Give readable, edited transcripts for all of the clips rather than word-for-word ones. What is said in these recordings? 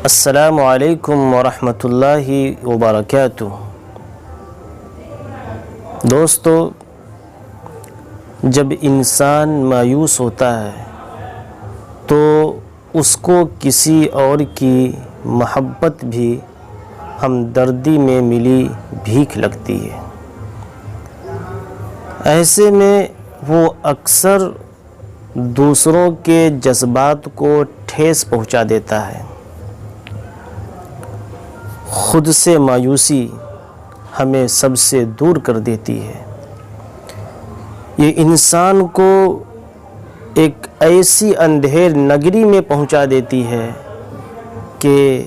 السلام علیکم ورحمۃ اللہ وبرکاتہ۔ دوستو، جب انسان مایوس ہوتا ہے تو اس کو کسی اور کی محبت بھی ہمدردی میں ملی بھیک لگتی ہے۔ ایسے میں وہ اکثر دوسروں کے جذبات کو ٹھیس پہنچا دیتا ہے۔ خود سے مایوسی ہمیں سب سے دور کر دیتی ہے۔ یہ انسان کو ایک ایسی اندھیر نگری میں پہنچا دیتی ہے کہ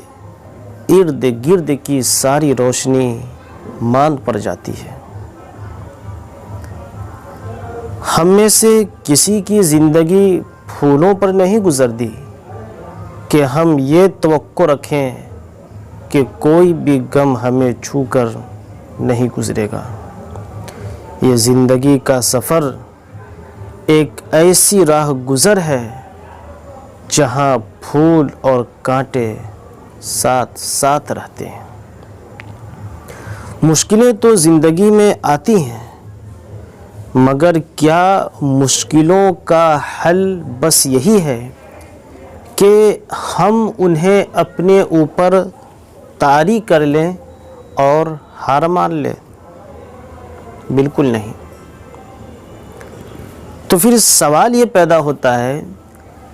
ارد گرد کی ساری روشنی ماند پڑ جاتی ہے۔ ہم میں سے کسی کی زندگی پھولوں پر نہیں گزرتی کہ ہم یہ توقع رکھیں کہ کوئی بھی غم ہمیں چھو کر نہیں گزرے گا۔ یہ زندگی کا سفر ایک ایسی راہ گزر ہے جہاں پھول اور کانٹے ساتھ ساتھ رہتے ہیں۔ مشکلیں تو زندگی میں آتی ہیں، مگر کیا مشکلوں کا حل بس یہی ہے کہ ہم انہیں اپنے اوپر طاری کر لیں اور ہار مان لیں؟ بالکل نہیں۔ تو پھر سوال یہ پیدا ہوتا ہے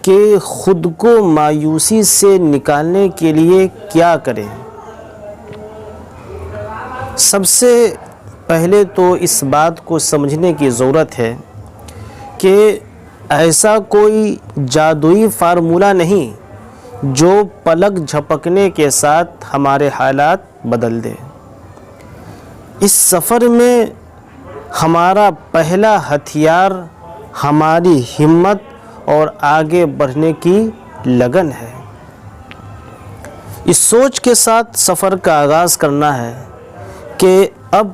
کہ خود کو مایوسی سے نکالنے کے لیے کیا کریں؟ سب سے پہلے تو اس بات کو سمجھنے کی ضرورت ہے کہ ایسا کوئی جادوئی فارمولہ نہیں جو پلک جھپکنے کے ساتھ ہمارے حالات بدل دے۔ اس سفر میں ہمارا پہلا ہتھیار ہماری ہمت اور آگے بڑھنے کی لگن ہے۔ اس سوچ کے ساتھ سفر کا آغاز کرنا ہے کہ اب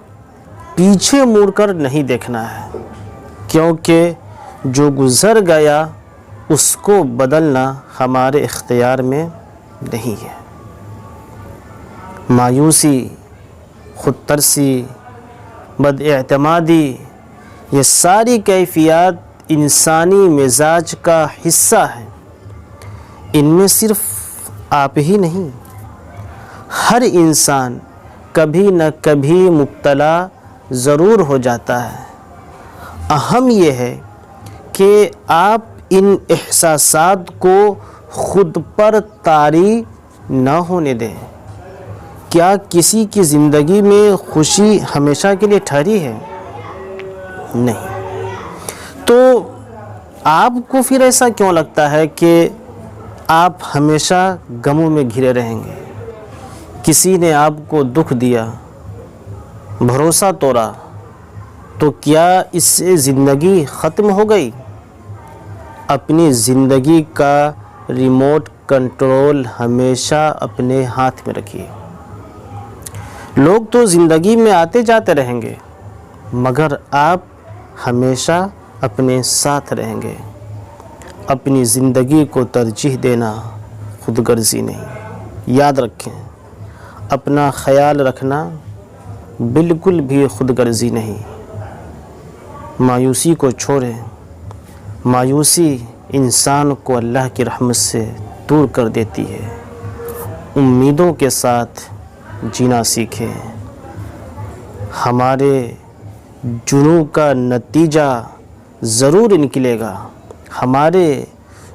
پیچھے مڑ کر نہیں دیکھنا ہے، کیونکہ جو گزر گیا اس کو بدلنا ہمارے اختیار میں نہیں ہے۔ مایوسی، خود ترسی، بد اعتمادی، یہ ساری کیفیات انسانی مزاج کا حصہ ہیں۔ ان میں صرف آپ ہی نہیں، ہر انسان کبھی نہ کبھی مبتلا ضرور ہو جاتا ہے۔ اہم یہ ہے کہ آپ ان احساسات کو خود پر طاری نہ ہونے دیں۔ کیا کسی کی زندگی میں خوشی ہمیشہ کے لیے ٹھہری ہے؟ نہیں۔ تو آپ کو پھر ایسا کیوں لگتا ہے کہ آپ ہمیشہ غموں میں گھرے رہیں گے؟ کسی نے آپ کو دکھ دیا، بھروسہ توڑا، تو کیا اس سے زندگی ختم ہو گئی؟ اپنی زندگی کا ریموٹ کنٹرول ہمیشہ اپنے ہاتھ میں رکھیے۔ لوگ تو زندگی میں آتے جاتے رہیں گے، مگر آپ ہمیشہ اپنے ساتھ رہیں گے۔ اپنی زندگی کو ترجیح دینا خود غرضی نہیں۔ یاد رکھیں، اپنا خیال رکھنا بالکل بھی خود غرضی نہیں۔ مایوسی کو چھوڑیں۔ مایوسی انسان کو اللہ کی رحمت سے دور کر دیتی ہے۔ امیدوں کے ساتھ جینا سیکھیں۔ ہمارے جنوں کا نتیجہ ضرور نکلے گا۔ ہمارے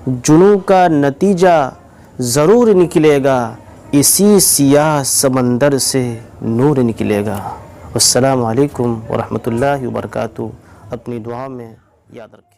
جنوں کا نتیجہ ضرور نکلے گا۔ اسی سیاہ سمندر سے نور نکلے گا۔ السلام علیکم ورحمۃ اللہ وبرکاتہ۔ اپنی دعا میں یاد رکھیں۔